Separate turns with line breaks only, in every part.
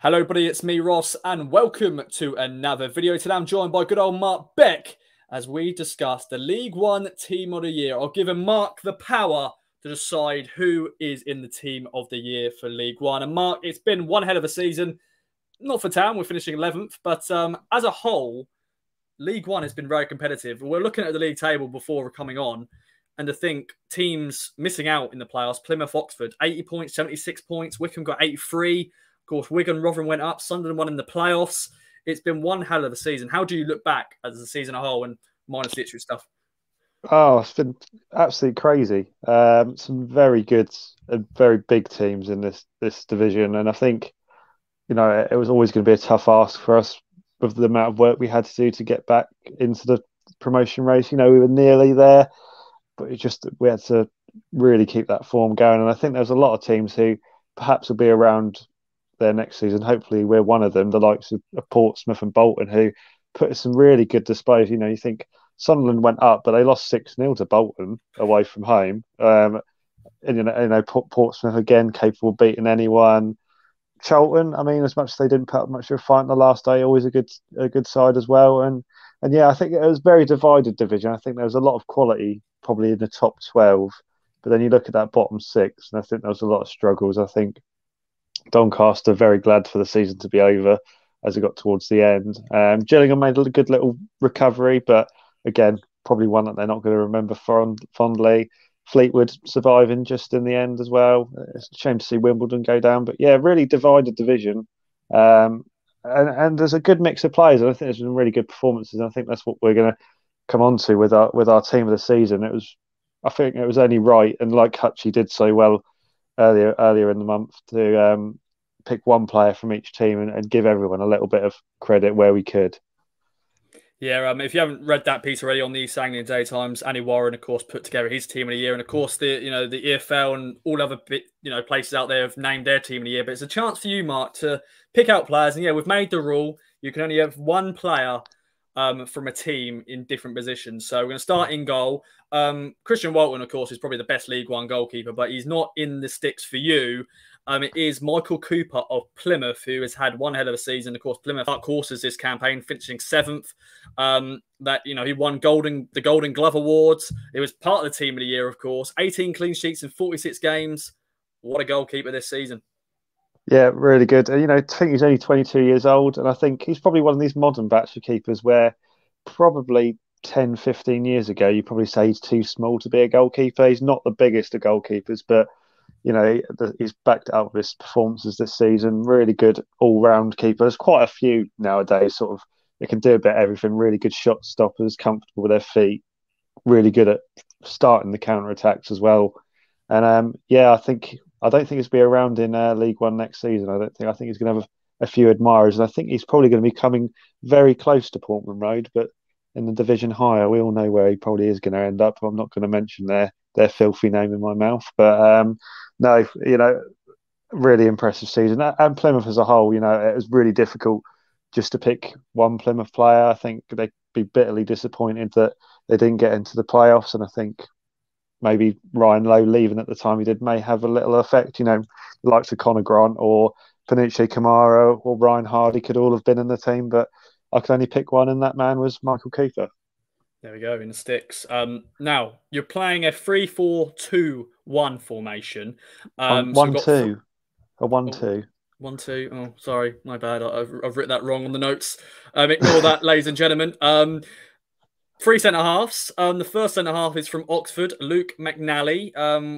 Hello, buddy. It's me, Ross, and welcome to another video. Today, I'm joined by good old Mark Beck as we discuss the League One Team of the Year. I'll give Mark the power to decide who is in the Team of the Year for League One. And Mark, it's been one hell of a season. Not for Town, we're finishing 11th, but as a whole, League One has been very competitive. We're looking at the league table before we're coming on, and to think teams missing out in the playoffs: Plymouth, Oxford, 80 points, 76 points. Wycombe got 83. Of course, Wigan, Rotherham went up. Sunderland won in the playoffs. It's been one hell of a season. How do you look back as a season as a whole, and minus the Ipswich stuff?
Oh, it's been absolutely crazy. Some very good and very big teams in this division, and I think it was always going to be a tough ask for us with the amount of work we had to do to get back into the promotion race. We were nearly there, but we had to really keep that form going. And I think there's a lot of teams who perhaps will be around there next season. Hopefully, we're one of them, the likes of Portsmouth and Bolton, who put some really good displays. You think Sunderland went up, but they lost 6-0 to Bolton away from home. And Portsmouth again capable of beating anyone. Charlton, I mean, as much as they didn't put up much of a fight on the last day, always a good side as well. And yeah, I think it was a very divided division. I think there was a lot of quality probably in the top 12, but then you look at that bottom six, and I think there was a lot of struggles. I think Doncaster very glad for the season to be over as it got towards the end. Gillingham made a good little recovery, but again, probably one that they're not going to remember fondly. Fleetwood surviving just in the end as well. It's a shame to see Wimbledon go down, but yeah, really divided division. And there's a good mix of players, and I think there's been really good performances. And I think that's what we're going to come on to with our team of the season. I think it was only right, and like Hutchie did so well earlier in the month, to pick one player from each team and give everyone a little bit of credit where we could.
Yeah, if you haven't read that piece already on the East Anglian Day Times, Annie Warren, of course, put together his team of the year, and of course the EFL and all other places out there have named their team of the year. But it's a chance for you, Mark, to pick out players. And yeah, we've made the rule you can only have one player from a team in different positions. So we're going to start in goal. Christian Walton, of course, is probably the best League One goalkeeper, but he's not in the sticks for you. It is Michael Cooper of Plymouth, who has had one hell of a season. Of course, Plymouth dark horses this campaign, finishing 7th. He won the Golden Glove Awards. It was part of the team of the year, of course. 18 clean sheets in 46 games. What a goalkeeper this season.
Yeah, really good. I think he's only 22 years old, and I think he's probably one of these modern batch of keepers where probably 10, 15 years ago, you probably say he's too small to be a goalkeeper. He's not the biggest of goalkeepers, but he's backed up with his performances this season. Really good all-round keeper. There's quite a few nowadays, sort of, they can do a bit of everything. Really good shot stoppers, comfortable with their feet, really good at starting the counter-attacks as well. And I don't think he's be around in League One next season. I think he's going to have a few admirers, and I think he's probably going to be coming very close to Portman Road, but in the division higher, we all know where he probably is going to end up. I'm not going to mention their filthy name in my mouth, but no, really impressive season. And Plymouth as a whole, it was really difficult just to pick one Plymouth player. I think they'd be bitterly disappointed that they didn't get into the playoffs, and I think maybe Ryan Lowe leaving at the time he did may have a little effect. The likes of Conor Grant or Panucci Kamara or Ryan Hardy could all have been in the team, but I could only pick one, and that man was Michael Cooper.
There we go, in the sticks. Now, you're playing a 3-4-2-1 formation.
1-2. A 1-2.
1-2. Oh, sorry. My bad. I've written that wrong on the notes. Ignore that, ladies and gentlemen. 3 centre-halves. The first centre-half is from Oxford, Luke McNally.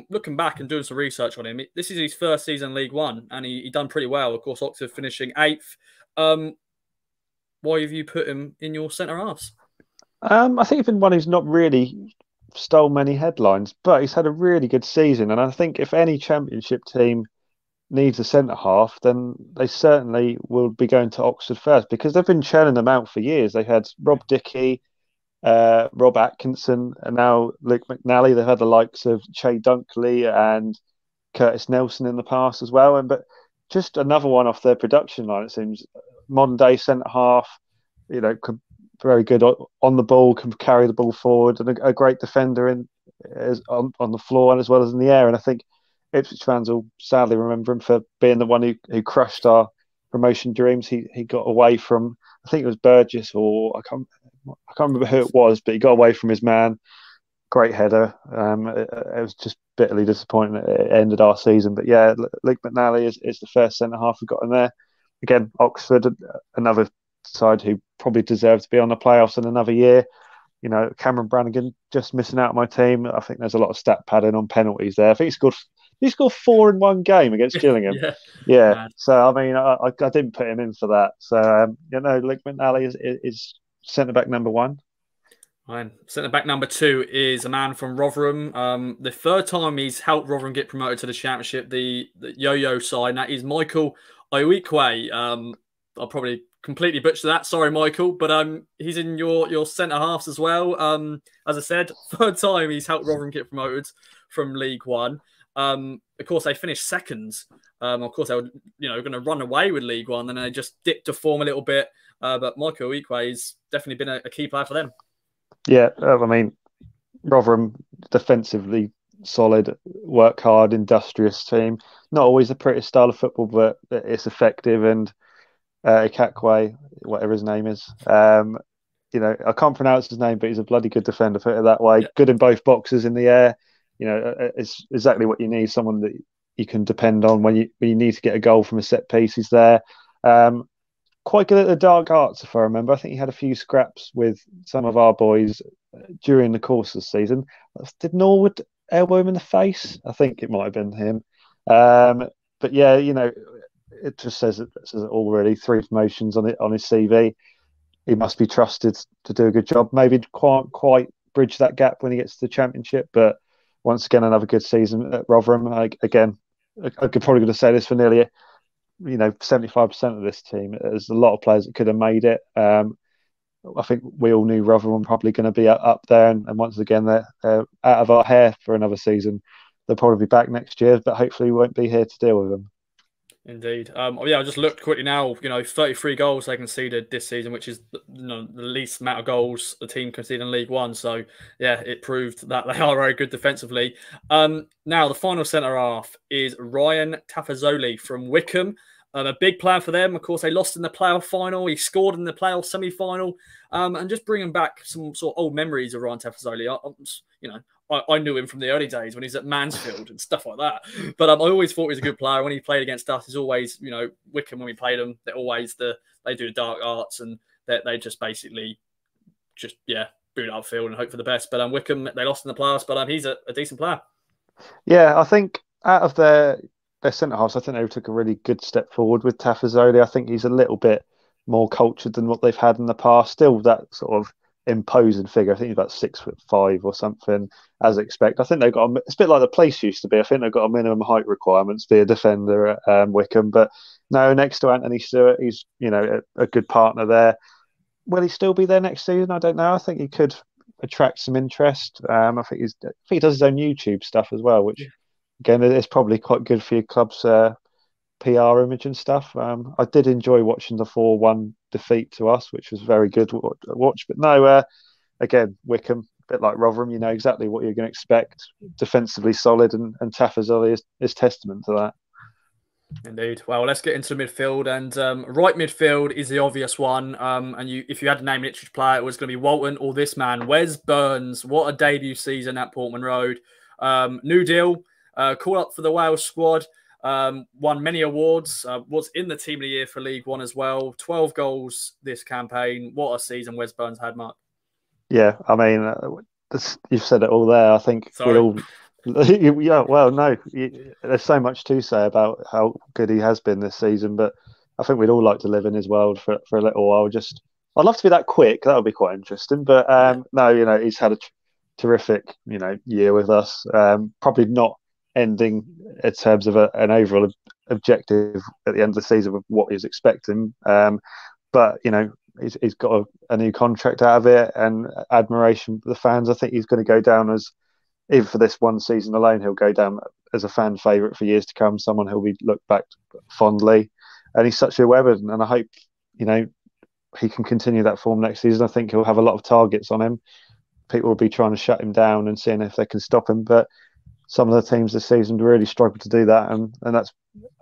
Looking back and doing some research on him, this is his first season in League One, and he done pretty well. Of course, Oxford finishing 8th. Why have you put him in your centre-halves?
I think he's been one who's not really stole many headlines, but he's had a really good season. And I think if any championship team needs a centre-half, then they certainly will be going to Oxford first, because they've been churning them out for years. They had Rob Dickey, Rob Atkinson, and now Luke McNally. They've had the likes of Che Dunkley and Curtis Nelson in the past as well. But just another one off their production line, it seems. Modern day centre half, very good on the ball, can carry the ball forward, and a great defender on the floor and as well as in the air. And I think Ipswich fans will sadly remember him for being the one who crushed our promotion dreams. He got away from, I think it was Burgess, or I can't remember who it was, but he got away from his man. Great header. It was just bitterly disappointing that it ended our season. But yeah, Luke McNally is the first centre half we've got in there. Again, Oxford, another side who probably deserve to be on the playoffs in another year. You know, Cameron Brannigan just missing out on my team. I think there's a lot of stat padding on penalties there. I think he scored 4 in one game against Gillingham.
Yeah,
Yeah.
mad.
So I mean, I didn't put him in for that. So you know, Luke McNally is centre back number 1.
Fine. Centre back number 2 is a man from Rotherham. The third time he's helped Rotherham get promoted to the Championship, the yo-yo side. And that is Michael Iwikwe. I'll probably completely butcher that. Sorry, Michael, but he's in your centre halves as well. As I said, third time he's helped Rotherham get promoted from League One. Of course, they finished seconds. Of course, they were going to run away with League One, and then they just dipped to form a little bit. But Michael Iwikwe has definitely been a key player for them.
Yeah, I mean, Rotherham defensively solid, work hard, industrious team. Not always the prettiest style of football, but it's effective. And Ikakwe, whatever his name is, I can't pronounce his name, but he's a bloody good defender, put it that way. Yeah. Good in both boxes in the air. It's exactly what you need. Someone that you can depend on when you need to get a goal from a set piece. He's there. Quite good at the dark arts, if I remember. I think he had a few scraps with some of our boys during the course of the season. Did Norwood elbow him in the face? I think it might have been him. But yeah, it just says it all really. 3 promotions on his CV. He must be trusted to do a good job. Maybe quite bridge that gap when he gets to the Championship. But once again, another good season at Rotherham. I could probably going to say this for nearly 75% of this team. There's a lot of players that could have made it. I think we all knew Rotherham were probably going to be up there, and once again they're out of our hair for another season. They'll probably be back next year, but hopefully we won't be here to deal with them.
Indeed. I just looked quickly now. 33 goals they conceded this season, which is the least amount of goals the team conceded in League One. So yeah, it proved that they are very good defensively. Now the final centre half is Ryan Tafazoli from Wickham. A big player for them. Of course, they lost in the playoff final. He scored in the playoff semi-final. And just bringing back some sort of old memories of Ryan Tafazoli. I knew him from the early days when he's at Mansfield and stuff like that. But I always thought he was a good player. When he played against us, he's always, Wickham, when we played them, they're always they do the dark arts, and they just basically boot upfield and hope for the best. But Wickham, they lost in the playoffs, but he's a decent player.
Yeah, I think out of their centre-halves, I think they took a really good step forward with Tafazoli. I think he's a little bit more cultured than what they've had in the past. Still that sort of imposing figure. I think he's about 6'5" or something, as expected. I think they've got it's a bit like the place used to be. I think they've got a minimum height requirement to be a defender at Wickham. But no, next to Anthony Stewart, he's a good partner there. Will he still be there next season? I don't know. I think he could attract some interest. I think he does his own YouTube stuff as well, which again is probably quite good for your club's PR image and stuff. I did enjoy watching the 4-1 defeat to us, which was very good to watch. But no, again, Wickham, a bit like Rotherham, you know exactly what you're going to expect. Defensively solid, and Tafazoli is testament to that.
Indeed. Well, let's get into the midfield. And right midfield is the obvious one. And if you had to name an Ipswich player, it was going to be Walton or this man, Wes Burns. What a debut season at Portman Road. New deal, called up for the Wales squad. Won many awards, was in the team of the year for League One as well. 12 goals this campaign. What a season Wes Burns had, Mark.
Yeah, I mean, you've said it all there. I think we all... Yeah, well, no, there's so much to say about how good he has been this season, but I think we'd all like to live in his world for a little while. I'd love to be that quick. That would be quite interesting. But no, he's had a terrific, year with us. Probably not ending in terms of an overall objective at the end of the season with what he was expecting. But he's got a new contract out of it, and admiration for the fans. I think he's going to go down as, even for this one season alone, he'll go down as a fan favourite for years to come. Someone who'll be looked back fondly, and he's such a weapon. And I hope he can continue that form next season. I think he'll have a lot of targets on him. People will be trying to shut him down and seeing if they can stop him. But some of the teams this season really struggled to do that, and that's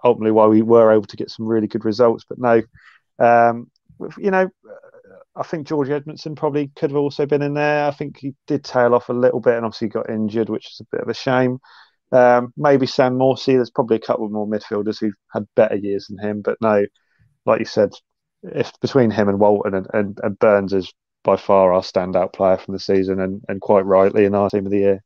ultimately why we were able to get some really good results. But no, um, you know, I think George Edmondson probably could have also been in there. I think he did tail off a little bit and obviously got injured, which is a bit of a shame. Maybe Sam Morsey. There's probably a couple more midfielders who've had better years than him, but no, like you said, if between him and Walton and Burns is by far our standout player from the season, and quite rightly in our team of the year.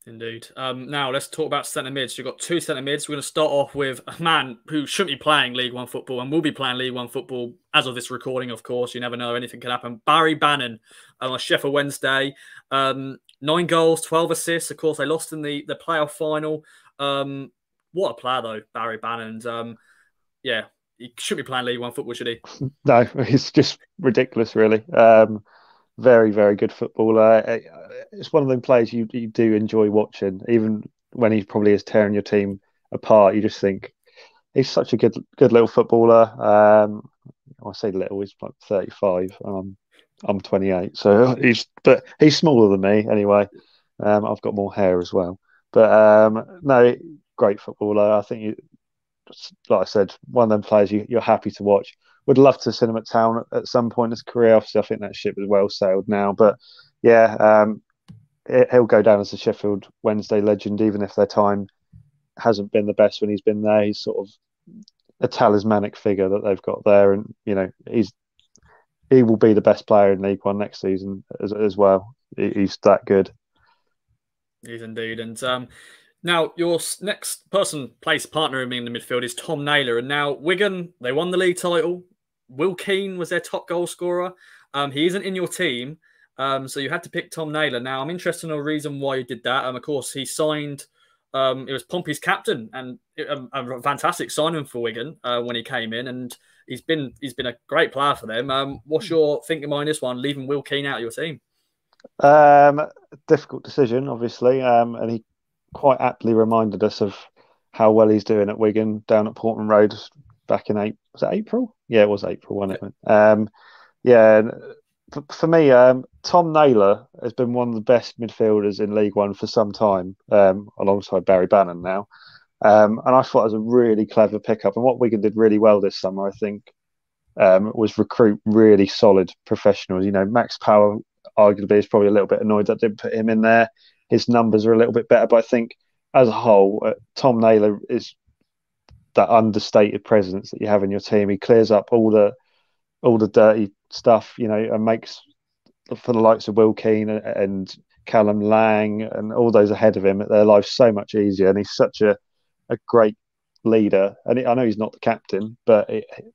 Indeed. Now let's talk about centre mids. You've got two centre mids. We're going to start off with a man who shouldn't be playing League One football and will be playing League One football as of this recording. Of course, you never know; anything can happen. Barry Bannon on Sheffield Wednesday, 9 goals, 12 assists. Of course, they lost in the playoff final. What a player though, Barry Bannon. Yeah, he shouldn't be playing League One football, should he?
No, it's just ridiculous, really. Very, very good footballer. It's one of them players you do enjoy watching, even when he probably is tearing your team apart. You just think he's such a good little footballer. I say little, he's like 35. I'm 28, so he's smaller than me anyway. I've got more hair as well, but no, great footballer. I think like I said, one of them players you're happy to watch. Would love to see him at Town at some point in his career. Obviously, I think that ship is well sailed now. But yeah, he'll go down as a Sheffield Wednesday legend, even if their time hasn't been the best when he's been there. He's sort of a talismanic figure that they've got there, and he will be the best player in League One next season as well. He's that good.
He's indeed, and now, your next place partner in the midfield is Tom Naylor. And now, Wigan, they won the league title. Will Keane was their top goal scorer. He isn't in your team, so you had to pick Tom Naylor. Now, I'm interested in the reason why you did that. Of course, he signed, it was Pompey's captain, and a fantastic signing for Wigan when he came in. And he's been a great player for them. What's your thinking behind this one, leaving Will Keane out of your team?
Difficult decision, obviously, and he quite aptly reminded us of how well he's doing at Wigan down at Portman Road back in April. Was it April? Yeah, it was April, wasn't it? Yeah, for me, Tom Naylor has been one of the best midfielders in League One for some time, alongside Barry Bannon now. And I thought it was a really clever pickup. And what Wigan did really well this summer, I think, was recruit really solid professionals. Max Power arguably is probably a little bit annoyed that I didn't put him in there. His numbers are a little bit better, but I think as a whole, Tom Naylor is that understated presence that you have in your team. He clears up all the dirty stuff, and makes for the likes of Will Keane and Callum Lang and all those ahead of him their lives so much easier. And he's such a great leader. And I know he's not the captain, but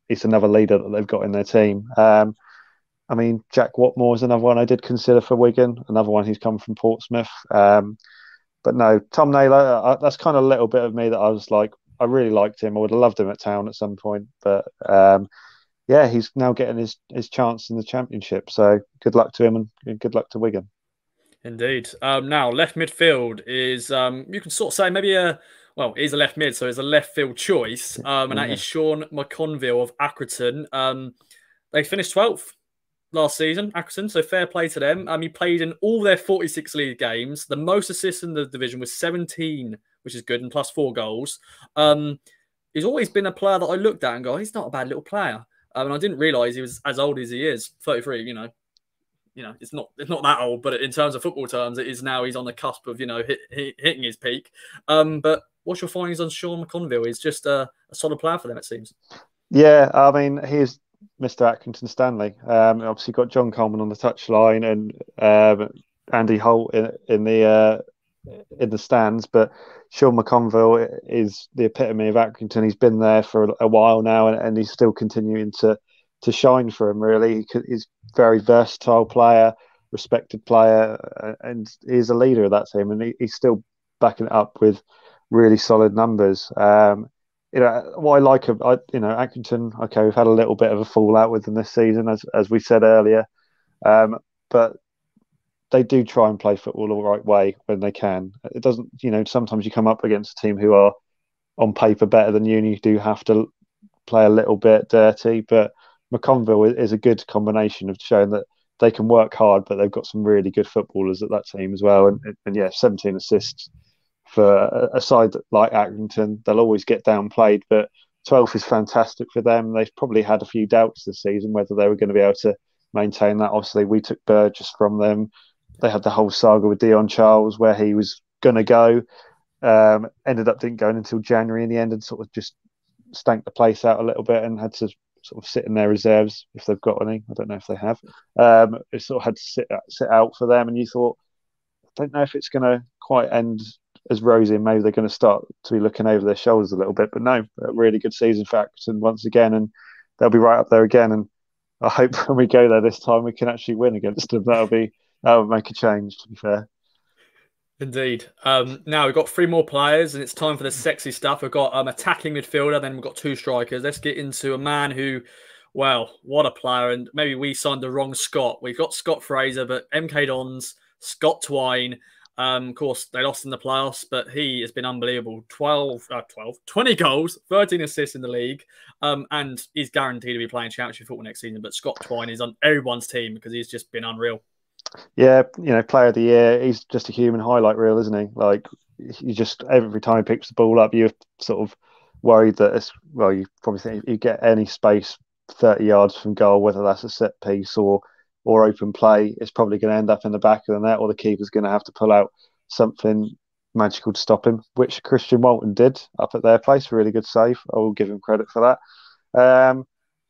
it's another leader that they've got in their team. I mean, Jack Watmore is another one I did consider for Wigan, another one who's come from Portsmouth. But no, Tom Naylor, that's kind of a little bit of me that I was like, I really liked him. I would have loved him at Town at some point. But yeah, he's now getting his chance in the Championship. So good luck to him and good luck to Wigan.
Indeed. Now, left midfield is, you can sort of say maybe he's a left mid, so it's a left field choice. And that is Sean McConville of Accrington. They finished 12th last season, Accrington, so fair play to them. He played in all their 46 league games. The most assists in the division was 17, which is good, and plus 4 goals. He's always been a player that I looked at and go, he's not a bad little player. And I didn't realise he was as old as he is, 33, it's not that old, but in terms of football terms, it is now. He's on the cusp of, hitting his peak. But what's your findings on Sean McConville? He's just a solid player for them, it seems.
Yeah, I mean, he's Mr. Accrington Stanley. Obviously, got John Coleman on the touchline and Andy Holt in the stands. But Sean McConville is the epitome of Accrington. He's been there for a while now, and he's still continuing to shine for him. Really, he's a very versatile player, respected player, and he's a leader of that team. And he's still backing it up with really solid numbers. What I like of Accrington. Okay, we've had a little bit of a fallout with them this season, as we said earlier, but they do try and play football the right way when they can. It doesn't, sometimes you come up against a team who are on paper better than you, and you do have to play a little bit dirty. But McConville is a good combination of showing that they can work hard, but they've got some really good footballers at that team as well. And yeah, 17 assists for a side like Accrington. They'll always get downplayed, but 12th is fantastic for them. They've probably had a few doubts this season whether they were going to be able to maintain that. Obviously, we took Burgess from them. They had the whole saga with Dion Charles where he was going to go. Ended up didn't go in until January in the end and sort of just stank the place out a little bit and had to sort of sit in their reserves if they've got any. I don't know if they have. It sort of had to sit out for them, and you thought, I don't know if it's going to quite end as rosy. Maybe they're going to start to be looking over their shoulders a little bit. But no, a really good season for Accrington once again, and they'll be right up there again. And I hope when we go there this time, we can actually win against them. That would make a change, to be fair.
Indeed. Now we've got 3 more players, and it's time for the sexy stuff. We've got attacking midfielder, then we've got 2 strikers. Let's get into a man who, well, what a player! And maybe we signed the wrong Scott. We've got Scott Fraser, but MK Dons, Scott Twine. Of course, they lost in the playoffs, but he has been unbelievable. 20 goals, 13 assists in the league, and he's guaranteed to be playing championship football next season. But Scott Twine is on everyone's team because he's just been unreal.
Yeah, player of the year. He's just a human highlight reel, isn't he? Like, you just, every time he picks the ball up, you're sort of worried that you probably think you get any space 30 yards from goal, whether that's a set piece or open play, it's probably going to end up in the back of the net, or the keeper's going to have to pull out something magical to stop him, which Christian Walton did up at their place. Really good save. I will give him credit for that.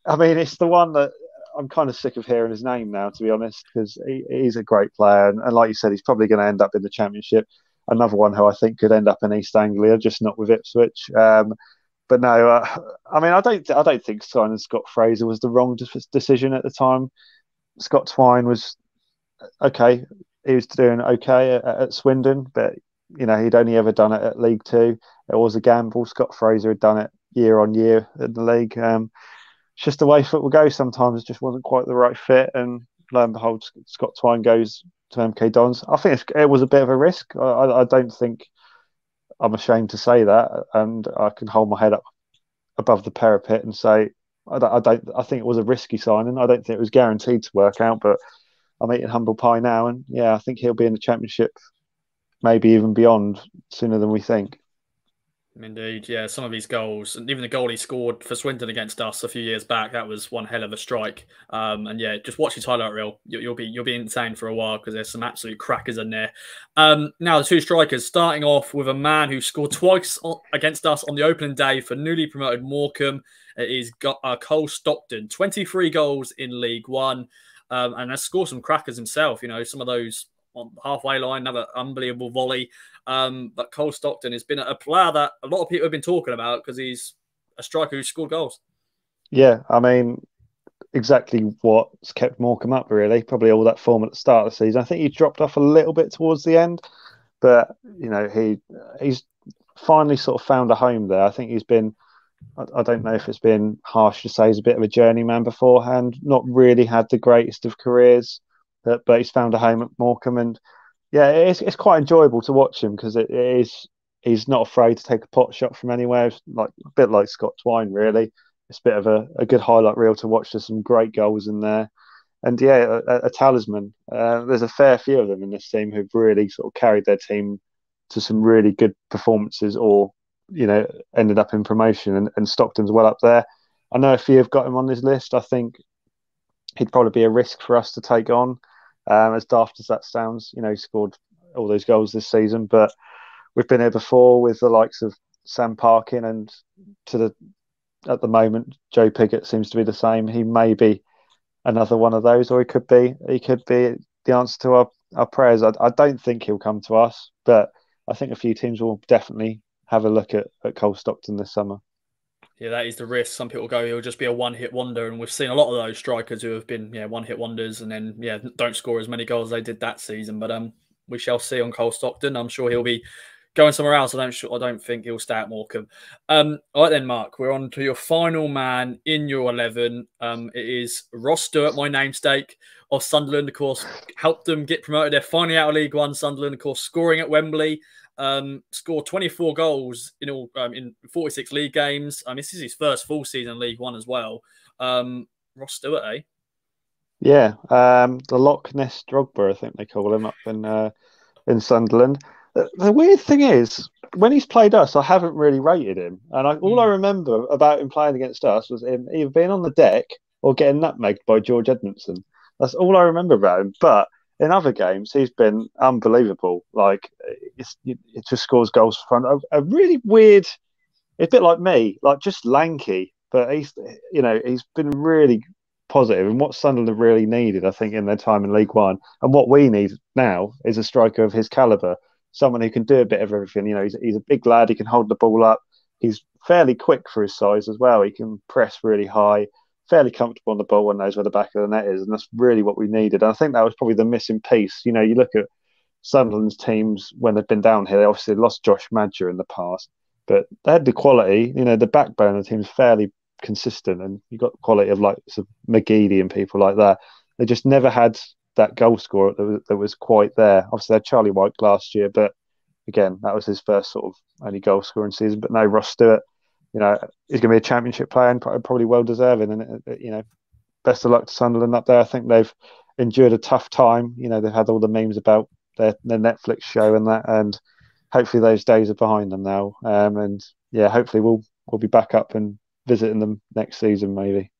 I mean, it's the one that I'm kind of sick of hearing his name now, to be honest, because he's a great player. And like you said, he's probably going to end up in the Championship. Another one who I think could end up in East Anglia, just not with Ipswich. But no, I mean, I don't think signing Scott Fraser was the wrong decision at the time. Scott Twine was okay. He was doing okay at Swindon, but he'd only ever done it at League Two. It was a gamble. Scott Fraser had done it year on year in the league. It's just the way football goes. Sometimes it just wasn't quite the right fit, and lo and behold, Scott Twine goes to MK Dons. I think it was a bit of a risk. I don't think I'm ashamed to say that, and I can hold my head up above the parapet and say I think it was a risky signing. I don't think it was guaranteed to work out, but I'm eating humble pie now, and yeah, I think he'll be in the Championship, maybe even beyond, sooner than we think.
Indeed, yeah. Some of his goals, and even the goal he scored for Swindon against us a few years back, that was one hell of a strike. And yeah, just watch his highlight reel. You'll be insane for a while because there's some absolute crackers in there. Now the 2 strikers, starting off with a man who scored twice against us on the opening day for newly promoted Morecambe. It is Cole Stockton, 23 goals in League One, and has scored some crackers himself. Some of those on the halfway line, another unbelievable volley. But Cole Stockton has been a player that a lot of people have been talking about because he's a striker who scored goals. Yeah,
I mean, exactly what's kept Morecambe up, really. Probably all that form at the start of the season. I think he dropped off a little bit towards the end, but he's finally sort of found a home there. I think he's been, I don't know if it's been harsh to say, he's a bit of a journeyman beforehand, not really had the greatest of careers, but he's found a home at Morecambe, and yeah, it's quite enjoyable to watch him because he's not afraid to take a pot shot from anywhere. It's like a bit like Scott Twine, really. It's a bit of a good highlight reel to watch. There's some great goals in there, and yeah, a talisman. There's a fair few of them in this team who've really sort of carried their team to some really good performances, or ended up in promotion. And Stockton's well up there. I know a few have got him on this list. I think he'd probably be a risk for us to take on. As daft as that sounds, he scored all those goals this season, but we've been here before with the likes of Sam Parkin, and at the moment, Joe Pigott seems to be the same. He may be another one of those, or he could be the answer to our prayers. I don't think he'll come to us, but I think a few teams will definitely have a look at Cole Stockton this summer.
Yeah, that is the risk. Some people go, he'll just be a one-hit wonder, and we've seen a lot of those strikers who have been one-hit wonders and then don't score as many goals as they did that season. But we shall see on Cole Stockton. I'm sure he'll be going somewhere else. I don't think he'll stay at Morecambe. All right then, Mark, we're on to your final man in your 11. It is Ross Stewart, my namesake of Sunderland. Of course, helped them get promoted. They're finally out of League One. Sunderland, of course, scoring at Wembley. Scored 24 goals in all in 46 league games. This is his first full season in League One as well. Ross Stewart, eh?
Yeah, the Loch Ness Drogba, I think they call him up in Sunderland. The weird thing is, when he's played us, I haven't really rated him. And all I remember about him playing against us was him either being on the deck or getting nutmegged by George Edmondson. That's all I remember about him. But in other games, he's been unbelievable. Like, it just scores goals for fun. A really weird, it's a bit like me, like just lanky. But he's been really positive, and what Sunderland really needed, I think, in their time in League One, and what we need now is a striker of his calibre, someone who can do a bit of everything. He's a big lad. He can hold the ball up. He's fairly quick for his size as well. He can press really high, fairly comfortable on the ball and knows where the back of the net is, and that's really what we needed. And I think that was probably the missing piece. You look at Sunderland's teams when they've been down here. They obviously lost Josh Madger in the past, but they had the quality. The backbone of the team's fairly consistent, and you got the quality of like McGeady and people like that. They just never had that goal scorer that was quite there. Obviously, they had Charlie White last year, but again, that was his first sort of only goal scoring season. But no, Ross Stewart, he's going to be a championship player and probably well deserving. And best of luck to Sunderland up there. I think they've endured a tough time. They've had all the memes about their Netflix show and that, and hopefully those days are behind them now. And yeah, hopefully we'll be back up and visiting them next season, maybe.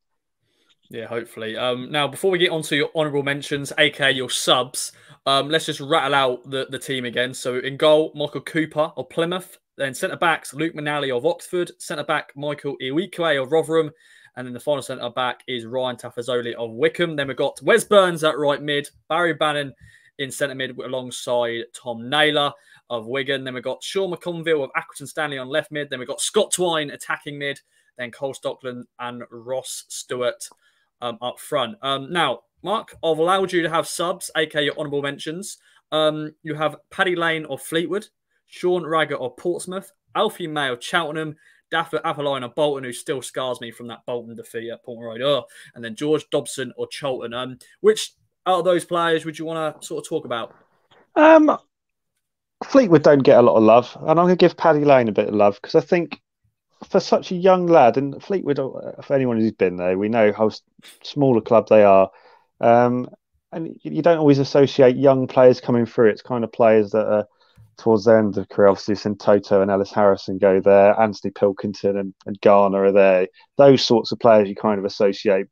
Yeah, hopefully. Now, before we get on to your honourable mentions, aka your subs, let's just rattle out the team again. So in goal, Michael Cooper of Plymouth. Then centre backs, Luke Manali of Oxford. Centre back, Michael Iwikwe of Rotherham. And then the final centre back is Ryan Tafazoli of Wickham. Then we've got Wes Burns at right mid, Barry Bannon in centre mid alongside Tom Naylor of Wigan. Then we've got Sean McConville of Accrington Stanley on left mid. Then we've got Scott Twine attacking mid. Then Cole Stockland and Ross Stewart up front. Now, Mark, I've allowed you to have subs, aka your honourable mentions. You have Paddy Lane of Fleetwood, Sean Ragger of Portsmouth, Alfie May of Cheltenham, Dafford Appeline of Bolton, who still scars me from that Bolton defeat at Port Road, and then George Dobson or Charlton. Which out of those players would you want to sort of talk about?
Fleetwood don't get a lot of love, and I'm going to give Paddy Lane a bit of love because I think for such a young lad, and Fleetwood, for anyone who's been there, we know how small a club they are. And you don't always associate young players coming through. It's kind of players that are towards the end of the career. Obviously, since Toto and Ellis Harrison go there, Anthony Pilkington and Garner are there. Those sorts of players you kind of associate,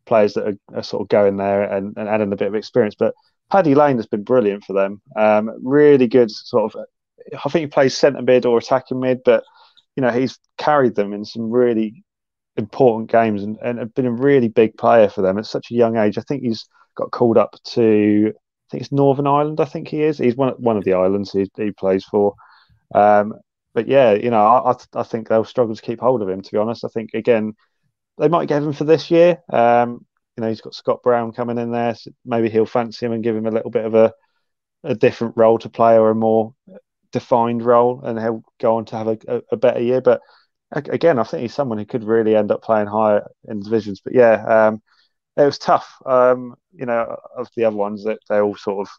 players that are sort of going there and adding a bit of experience. But Paddy Lane has been brilliant for them. Really good sort of, I think he plays centre mid or attacking mid, but he's carried them in some really important games and been a really big player for them at such a young age. I think he's got called up to, I think it's Northern Ireland, I think he is. He's one of the islands he plays for. But yeah, I think they'll struggle to keep hold of him, to be honest. I think, again, they might get him for this year. He's got Scott Brown coming in there. So maybe he'll fancy him and give him a little bit of a different role to play, or a more defined role, and he'll go on to have a better year. But again, I think he's someone who could really end up playing higher in divisions. But yeah, it was tough. Of the other ones, that they're all sort of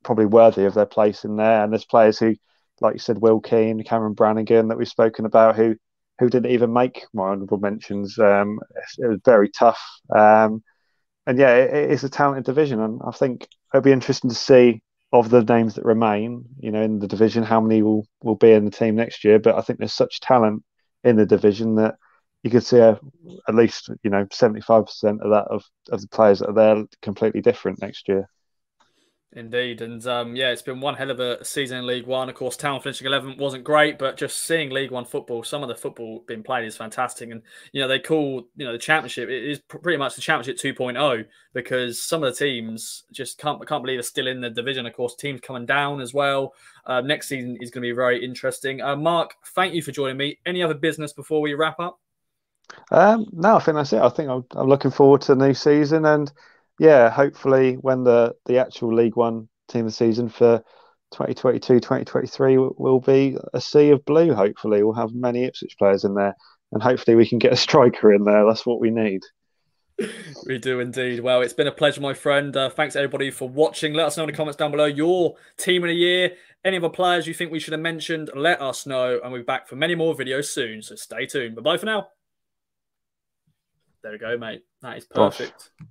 probably worthy of their place in there. And there's players who, like you said, Will Keane, Cameron Brannigan, that we've spoken about, who didn't even make my honourable mentions. It was very tough. And yeah, it is a talented division, and I think it'll be interesting to see, of the names that remain, in the division, how many will be in the team next year. But I think there's such talent in the division that you could see at least 75% of that of the players that are there completely different next year.
Indeed, and yeah, it's been one hell of a season in League One. Of course, Town finishing 11th wasn't great, but just seeing League One football, some of the football being played is fantastic. And they call the Championship, it is pretty much the Championship 2.0, because some of the teams just can't believe they're still in the division. Of course, teams coming down as well. Next season is going to be very interesting. Mark, thank you for joining me. Any other business before we wrap up?
No, I think that's it. I think I'm looking forward to the new season, and yeah, hopefully when the actual League One team of the season for 2022-2023 will be a sea of blue. Hopefully we'll have many Ipswich players in there, and hopefully we can get a striker in there. That's what we need.
We do indeed. Well, it's been a pleasure, my friend. Thanks everybody for watching. Let us know in the comments down below your team of the year. Any other players you think we should have mentioned, let us know, and we'll be back for many more videos soon. So stay tuned. Bye-bye for now. There we go, mate. That is perfect. Gosh.